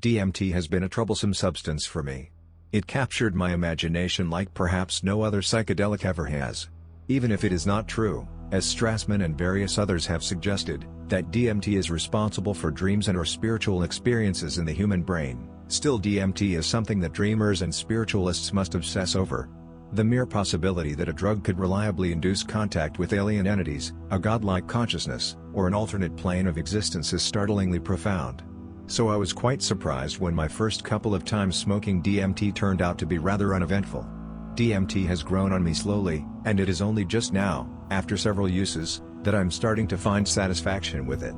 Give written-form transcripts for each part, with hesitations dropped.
DMT has been a troublesome substance for me. It captured my imagination like perhaps no other psychedelic ever has. Even if it is not true, as Strassman and various others have suggested, that DMT is responsible for dreams and/or spiritual experiences in the human brain, still DMT is something that dreamers and spiritualists must obsess over. The mere possibility that a drug could reliably induce contact with alien entities, a godlike consciousness, or an alternate plane of existence is startlingly profound. So I was quite surprised when my first couple of times smoking DMT turned out to be rather uneventful. DMT has grown on me slowly, and it is only just now, after several uses, that I'm starting to find satisfaction with it.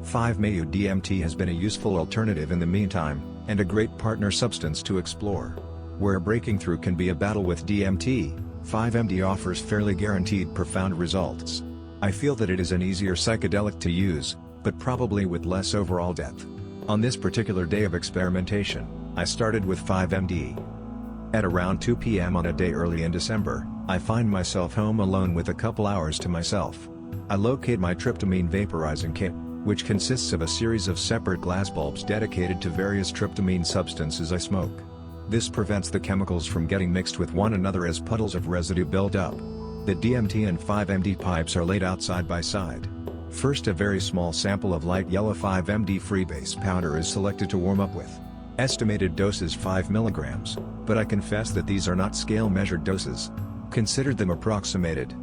5-MeO-DMT has been a useful alternative in the meantime, and a great partner substance to explore. Where breaking through can be a battle with DMT, 5-MD offers fairly guaranteed profound results. I feel that it is an easier psychedelic to use, but probably with less overall depth. On this particular day of experimentation, I started with 5-MD. At around 2 p.m. on a day early in December, I find myself home alone with a couple hours to myself. I locate my tryptamine vaporizing kit, which consists of a series of separate glass bulbs dedicated to various tryptamine substances I smoke. This prevents the chemicals from getting mixed with one another as puddles of residue build up. The DMT and 5-MD pipes are laid out side by side. First, a very small sample of light yellow 5-MD freebase powder is selected to warm up with. Estimated dose is 5 mg, but I confess that these are not scale-measured doses. Consider them approximated.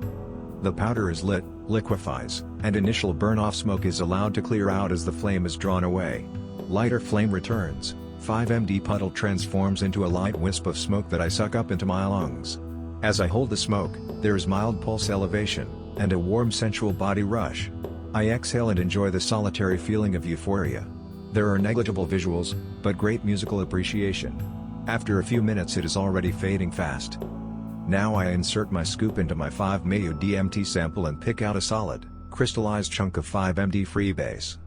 The powder is lit, liquefies, and initial burn-off smoke is allowed to clear out as the flame is drawn away. Lighter flame returns, 5-MD puddle transforms into a light wisp of smoke that I suck up into my lungs. As I hold the smoke, there is mild pulse elevation, and a warm sensual body rush. I exhale and enjoy the solitary feeling of euphoria. There are negligible visuals, but great musical appreciation. After a few minutes it is already fading fast. Now I insert my scoop into my 5-MeO-DMT sample and pick out a solid, crystallized chunk of 5-MD freebase.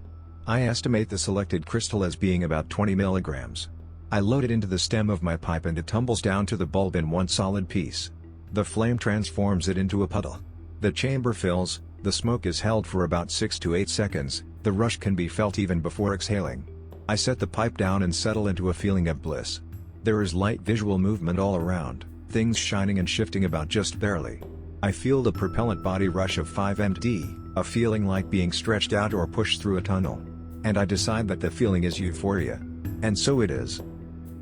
I estimate the selected crystal as being about 20 mg. I load it into the stem of my pipe and it tumbles down to the bulb in one solid piece. The flame transforms it into a puddle. The chamber fills, the smoke is held for about 6 to 8 seconds, the rush can be felt even before exhaling. I set the pipe down and settle into a feeling of bliss. There is light visual movement all around, things shining and shifting about just barely. I feel the propellant body rush of 5-MD, a feeling like being stretched out or pushed through a tunnel. And I decide that the feeling is euphoria. And so it is.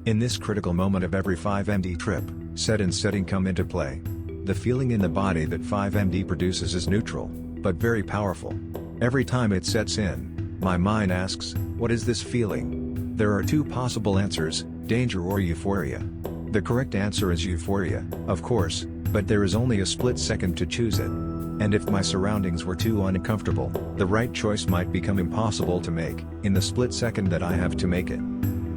In this critical moment of every 5-MD trip, set and setting come into play. The feeling in the body that 5-MD produces is neutral, but very powerful. Every time it sets in, my mind asks, what is this feeling? There are two possible answers, danger or euphoria. The correct answer is euphoria, of course, but there is only a split second to choose it. And if my surroundings were too uncomfortable, the right choice might become impossible to make, in the split second that I have to make it.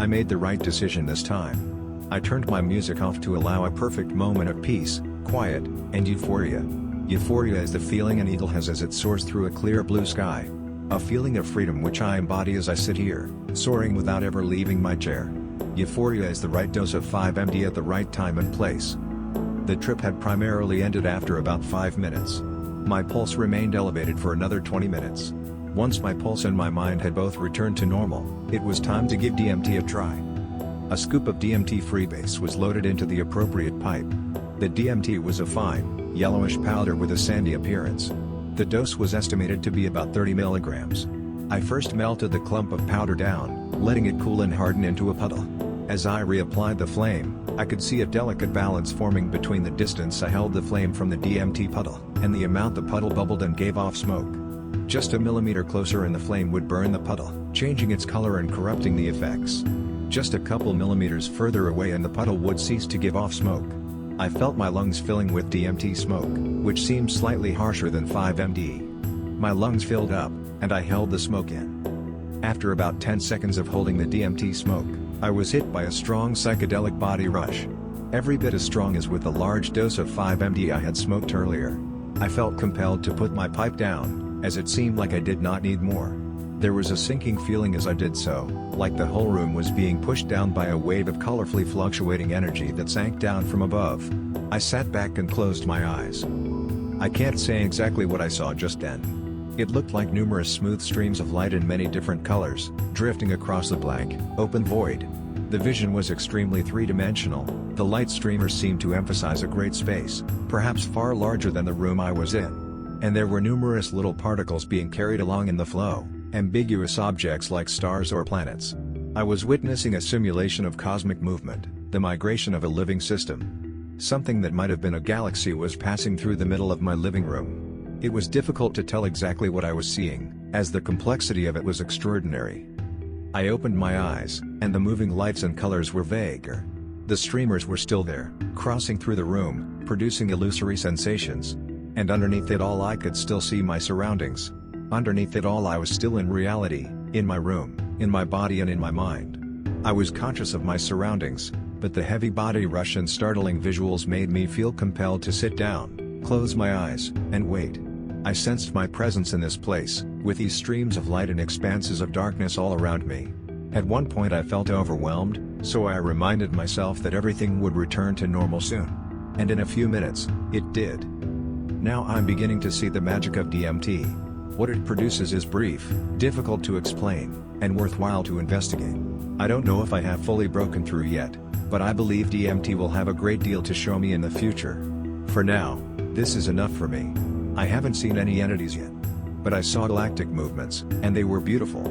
I made the right decision this time. I turned my music off to allow a perfect moment of peace, quiet, and euphoria. Euphoria is the feeling an eagle has as it soars through a clear blue sky. A feeling of freedom which I embody as I sit here, soaring without ever leaving my chair. Euphoria is the right dose of 5-MD at the right time and place. The trip had primarily ended after about 5 minutes. My pulse remained elevated for another 20 minutes. Once my pulse and my mind had both returned to normal, it was time to give DMT a try. A scoop of DMT freebase was loaded into the appropriate pipe. The DMT was a fine, yellowish powder with a sandy appearance. The dose was estimated to be about 30 mg. I first melted the clump of powder down, letting it cool and harden into a puddle. As I reapplied the flame, I could see a delicate balance forming between the distance I held the flame from the DMT puddle, and the amount the puddle bubbled and gave off smoke. Just a millimeter closer and the flame would burn the puddle, changing its color and corrupting the effects. Just a couple millimeters further away and the puddle would cease to give off smoke. I felt my lungs filling with DMT smoke, which seemed slightly harsher than 5-MD. My lungs filled up, and I held the smoke in. After about 10 seconds of holding the DMT smoke, I was hit by a strong psychedelic body rush. Every bit as strong as with the large dose of 5-MD I had smoked earlier. I felt compelled to put my pipe down, as it seemed like I did not need more. There was a sinking feeling as I did so, like the whole room was being pushed down by a wave of colorfully fluctuating energy that sank down from above. I sat back and closed my eyes. I can't say exactly what I saw just then. It looked like numerous smooth streams of light in many different colors, drifting across the blank, open void. The vision was extremely three-dimensional. The light streamers seemed to emphasize a great space, perhaps far larger than the room I was in. And there were numerous little particles being carried along in the flow, ambiguous objects like stars or planets. I was witnessing a simulation of cosmic movement, the migration of a living system. Something that might have been a galaxy was passing through the middle of my living room. It was difficult to tell exactly what I was seeing, as the complexity of it was extraordinary. I opened my eyes, and the moving lights and colors were vaguer. The streamers were still there, crossing through the room, producing illusory sensations. And underneath it all I could still see my surroundings. Underneath it all I was still in reality, in my room, in my body and in my mind. I was conscious of my surroundings, but the heavy body rush and startling visuals made me feel compelled to sit down, close my eyes, and wait. I sensed my presence in this place, with these streams of light and expanses of darkness all around me. At one point I felt overwhelmed, so I reminded myself that everything would return to normal soon. And in a few minutes, it did. Now I'm beginning to see the magic of DMT. What it produces is brief, difficult to explain, and worthwhile to investigate. I don't know if I have fully broken through yet, but I believe DMT will have a great deal to show me in the future. For now, this is enough for me. I haven't seen any entities yet. But I saw galactic movements, and they were beautiful.